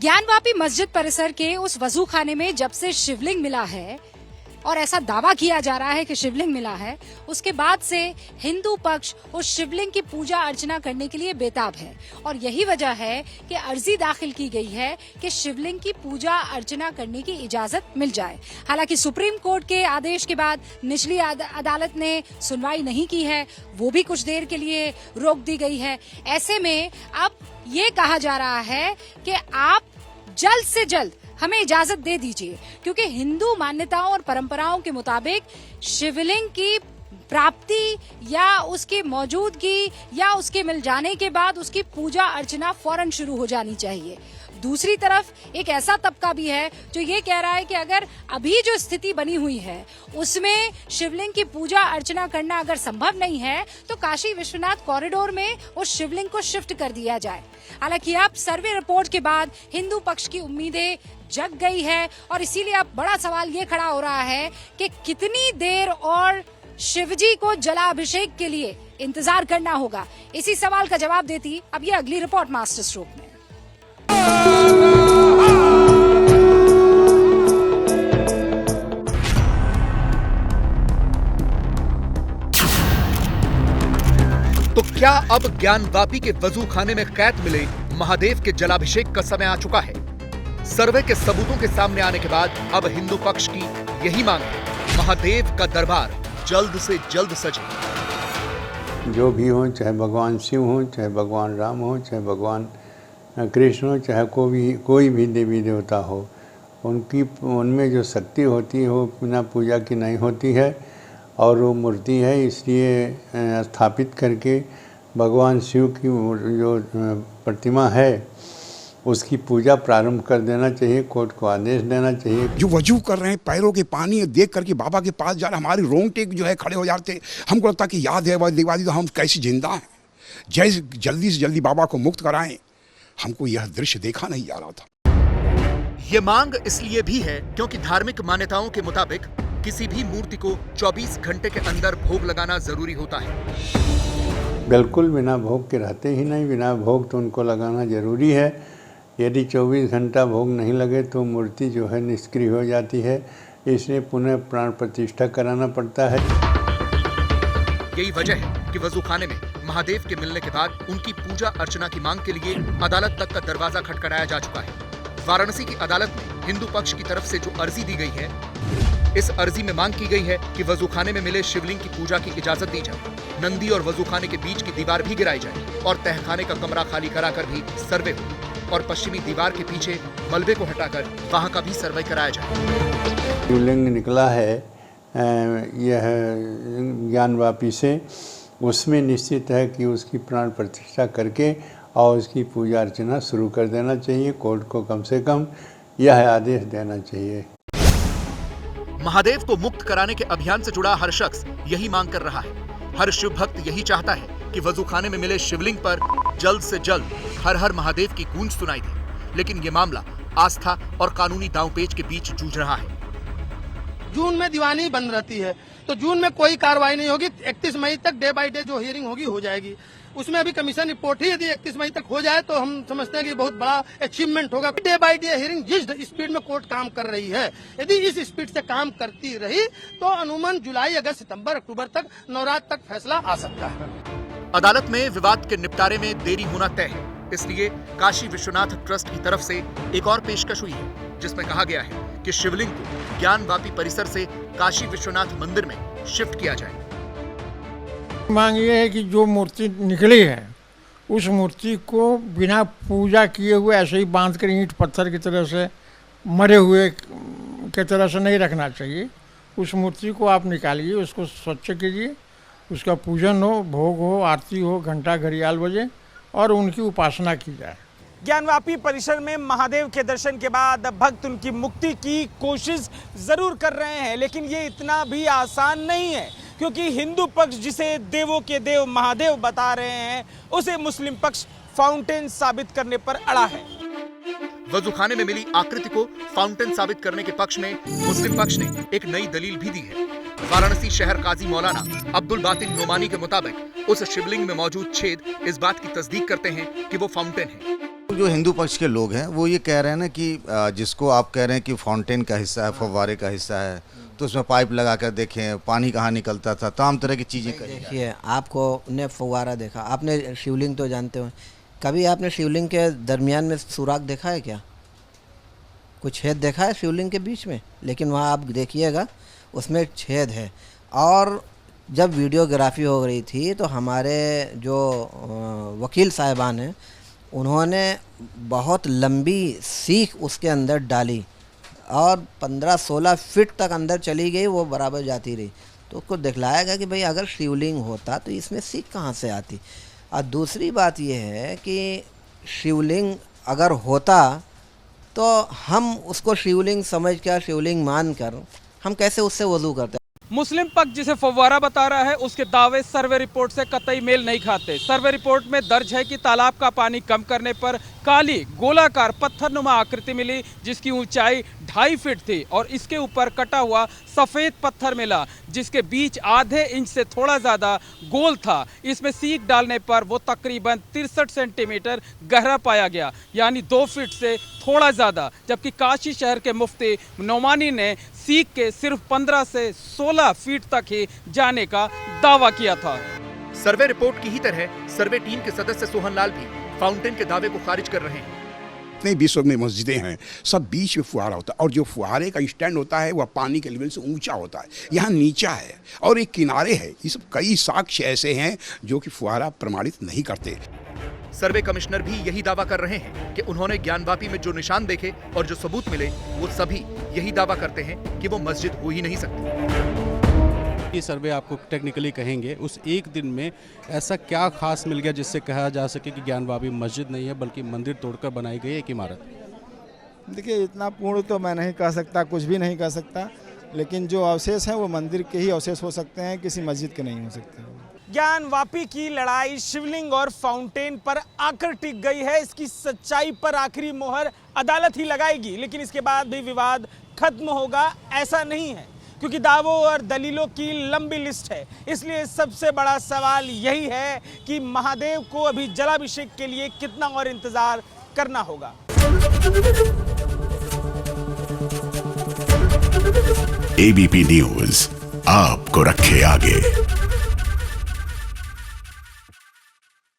ज्ञानवापी मस्जिद परिसर के उस वजू खाने में जब से शिवलिंग मिला है और ऐसा दावा किया जा रहा है कि शिवलिंग मिला है, उसके बाद से हिंदू पक्ष उस शिवलिंग की पूजा अर्चना करने के लिए बेताब है और यही वजह है कि अर्जी दाखिल की गई है कि शिवलिंग की पूजा अर्चना करने की इजाजत मिल जाए। हालांकि सुप्रीम कोर्ट के आदेश के बाद निचली अदालत ने सुनवाई नहीं की है, वो भी कुछ देर के लिए रोक दी गई है। ऐसे में अब ये कहा जा रहा है कि आप जल्द से जल्द हमें इजाजत दे दीजिए, क्योंकि हिंदू मान्यताओं और परंपराओं के मुताबिक शिवलिंग की प्राप्ति या उसकी मौजूदगी या उसके मिल जाने के बाद उसकी पूजा अर्चना फौरन शुरू हो जानी चाहिए। दूसरी तरफ एक ऐसा तबका भी है जो ये कह रहा है कि अगर अभी जो स्थिति बनी हुई है उसमें शिवलिंग की पूजा अर्चना करना अगर संभव नहीं है तो काशी विश्वनाथ कॉरिडोर में उस शिवलिंग को शिफ्ट कर दिया जाए। हालांकि अब सर्वे रिपोर्ट के बाद हिंदू पक्ष की उम्मीदें जग गई है और इसीलिए अब बड़ा सवाल ये खड़ा हो रहा है कि कितनी देर और शिवजी को जलाभिषेक के लिए इंतजार करना होगा। इसी सवाल का जवाब देती अब ये अगली रिपोर्ट मास्टर स्ट्रोक में। तो क्या अब ज्ञानवापी के वजू खाने में कैद मिले महादेव के जलाभिषेक का समय आ चुका है? सर्वे के सबूतों के सामने आने के बाद अब हिंदू पक्ष की यही मांग है, महादेव का दरबार जल्द से जल्द सजे। जो भी हो, चाहे भगवान शिव हो, चाहे भगवान राम हो, चाहे भगवान कृष्ण हो, चाहे कोई भी देवी देवता हो, उनमें जो शक्ति होती है वो बिना पूजा की नहीं होती है और वो मूर्ति है, इसलिए स्थापित करके भगवान शिव की जो प्रतिमा है उसकी पूजा प्रारंभ कर देना चाहिए। कोर्ट को आदेश देना चाहिए। जो वजू कर रहे हैं, पैरों के पानी देख करके बाबा के पास जा रहे, हमारे रोंगटे जो है खड़े हो जाते। हमको लगता कि याद है दिवाली तो हम कैसे जिंदा हैं, जैसे जल्दी से जल्दी बाबा को मुक्त कराएं। हमको यह दृश्य देखा नहीं जा रहा था। ये मांग इसलिए भी है क्योंकि धार्मिक मान्यताओं के मुताबिक किसी भी मूर्ति को 24 घंटे के अंदर भोग लगाना जरूरी होता है। बिल्कुल बिना भोग के रहते ही नहीं, बिना भोग तो उनको लगाना जरूरी है। यदि 24 घंटा भोग नहीं लगे तो मूर्ति जो है निष्क्रिय हो जाती है, इसलिए पुनः प्राण प्रतिष्ठा कराना पड़ता है। यही वजह है कि वजू खाने में महादेव के मिलने के बाद उनकी पूजा अर्चना की मांग के लिए अदालत तक का दरवाजा खटखटाया जा चुका है। वाराणसी की अदालत में हिंदू पक्ष की तरफ से जो अर्जी दी गई है, इस अर्जी में मांग की गई है कि वजू खाने में मिले शिवलिंग की पूजा की इजाजत दी जाए, नंदी और वजू खाने के बीच की दीवार भी गिराई जाए और तहखाने का कमरा खाली कराकर भी सर्वे हो और पश्चिमी दीवार के पीछे मलबे को हटाकर वहां का भी सर्वे कराया जाए। शिवलिंग निकला है यह ज्ञानवापी से, उसमें निश्चित है कि उसकी प्राण प्रतिष्ठा करके और उसकी पूजा अर्चना शुरू कर देना चाहिए। कोर्ट को कम से कम यह आदेश देना चाहिए। महादेव को मुक्त कराने के अभियान से जुड़ा हर शख्स यही मांग कर रहा है। हर शिव भक्त यही चाहता है कि वजू खाने में मिले शिवलिंग पर जल्द से जल्द हर हर महादेव की गूंज सुनाई दे। लेकिन ये मामला आस्था और कानूनी दांवपेच के बीच जूझ रहा है। जून में दीवानी बंद रहती है तो जून में कोई कार्रवाई नहीं होगी। 31 मई तक डे बाय डे जो हियरिंग होगी हो जाएगी। उसमें अभी कमीशन रिपोर्ट ही यदि 31 मई तक हो जाए तो हम समझते हैं कि बहुत बड़ा अचीवमेंट होगा। डे बाय डे हियरिंग जिस स्पीड में कोर्ट काम कर रही है, यदि इस स्पीड से काम करती रही तो अनुमान जुलाई, अगस्त, सितंबर, अक्टूबर तक, नवरात्र तक फैसला आ सकता है। अदालत में विवाद के निपटारे में देरी होना तय है, इसलिए काशी विश्वनाथ ट्रस्ट की तरफ से एक और पेशकश हुई है जिसमें कहा गया है कि शिवलिंग को ज्ञानवापी परिसर से काशी विश्वनाथ मंदिर में शिफ्ट किया जाए। मांग ये है कि जो मूर्ति निकली है उस मूर्ति को बिना पूजा किए हुए ऐसे ही बांध कर ईंट पत्थर की तरह से मरे हुए की तरह से नहीं रखना चाहिए। उस मूर्ति को आप निकालिए, उसको स्वच्छ कीजिए, उसका पूजन हो, भोग हो, आरती हो, घंटा घड़ियाल बजे और उनकी उपासना की जाए। ज्ञानवापी परिसर में महादेव के दर्शन के बाद भक्त उनकी मुक्ति की कोशिश जरूर कर रहे हैं, लेकिन ये इतना भी आसान नहीं है, क्योंकि हिंदू पक्ष जिसे देवों के देव महादेव बता रहे हैं उसे मुस्लिम पक्ष फाउंटेन साबित करने पर अड़ा है। वजू खाने में मिली आकृति को फाउंटेन साबित करने के पक्ष में मुस्लिम पक्ष ने एक नई दलील भी दी है। वाराणसी शहर काजी मौलाना अब्दुल बातिन नोमानी के मुताबिक उस शिवलिंग में मौजूद छेद इस बात की तस्दीक करते हैं कि वो फाउंटेन है। जो हिंदू पक्ष के लोग हैं वो ये कह रहे हैं ना कि जिसको आप कह रहे हैं कि फाउंटेन का हिस्सा है, फव्वारे का हिस्सा है, तो उसमें पाइप लगा कर देखें पानी कहाँ निकलता था, तमाम तरह की चीज़ें कही। देखिए, आपको ने फव्वारा देखा, आपने शिवलिंग तो जानते हो, कभी आपने शिवलिंग के दरमियान में सुराख देखा है क्या? कुछ छेद देखा है शिवलिंग के बीच में? लेकिन वहाँ आप देखिएगा उसमें एक छेद है। और जब वीडियोग्राफी हो रही थी तो हमारे जो वकील साहिबान हैं उन्होंने बहुत लंबी सीख उसके अंदर डाली और 15-16 फीट तक अंदर चली गई, वो बराबर जाती रही। तो उसको दिखलाएगा कि भाई अगर शिवलिंग होता तो इसमें सीख कहाँ से आती। और दूसरी बात यह है कि शिवलिंग अगर होता तो हम उसको शिवलिंग समझ कर, शिवलिंग मान कर हम कैसे उससे वज़ू करते। मुस्लिम पक्ष जिसे फव्वारा बता रहा है उसके दावे सर्वे रिपोर्ट से कतई मेल नहीं खाते। सर्वे रिपोर्ट में दर्ज है कि तालाब का पानी कम करने पर काली गोलाकार पत्थरनुमा आकृति मिली जिसकी ऊंचाई 2.5 फीट थी और इसके ऊपर कटा हुआ सफ़ेद पत्थर मिला जिसके बीच आधे इंच से थोड़ा ज़्यादा गोल था। इसमें सीख डालने पर वो तकरीबन 63 सेंटीमीटर गहरा पाया गया, यानी 2 फीट से थोड़ा ज़्यादा। जबकि काशी शहर के मुफ्ती नोमानी ने सीख के सिर्फ 15 से 16 फीट तक ही जाने का दावा किया था। सर्वे रिपोर्ट की ही तरह सर्वे टीम के सदस्य सोहन लाल भी फाउंटेन के दावे को खारिज कर रहे हैं। जितने विश्व में मस्जिदें हैं सब बीच में फुहारा होता है और जो फुहारे का स्टैंड होता है वह पानी के लेवल से ऊंचा होता है, यहाँ नीचा है और एक किनारे है। ये सब कई साक्ष्य ऐसे हैं जो कि फुहारा प्रमाणित नहीं करते। सर्वे कमिश्नर भी यही दावा कर रहे हैं कि उन्होंने ज्ञानवापी में जो निशान देखे और जो सबूत मिले वो सभी यही दावा करते हैं कि वो मस्जिद हो ही नहीं सकती। ये सर्वे आपको टेक्निकली कहेंगे उस एक दिन में ऐसा क्या खास मिल गया जिससे कहा जा सके कि ज्ञानवापी मस्जिद नहीं है बल्कि मंदिर तोड़कर बनाई गई एक इमारत। देखिए, इतना पूर्ण तो मैं नहीं कह सकता, कुछ भी नहीं कह सकता, लेकिन जो अवशेष हैं वो मंदिर के ही अवशेष हो सकते हैं, किसी मस्जिद के नहीं हो सकते। ज्ञानवापी की लड़ाई शिवलिंग और फाउंटेन पर आकर टिक गई है। इसकी सच्चाई पर आखिरी मोहर अदालत ही लगाएगी, लेकिन इसके बाद भी विवाद खत्म होगा ऐसा नहीं है, क्योंकि दावों और दलीलों की लंबी लिस्ट है। इसलिए सबसे बड़ा सवाल यही है कि महादेव को अभी जलाभिषेक के लिए कितना और इंतजार करना होगा। एबीपी न्यूज़ आपको रखे आगे।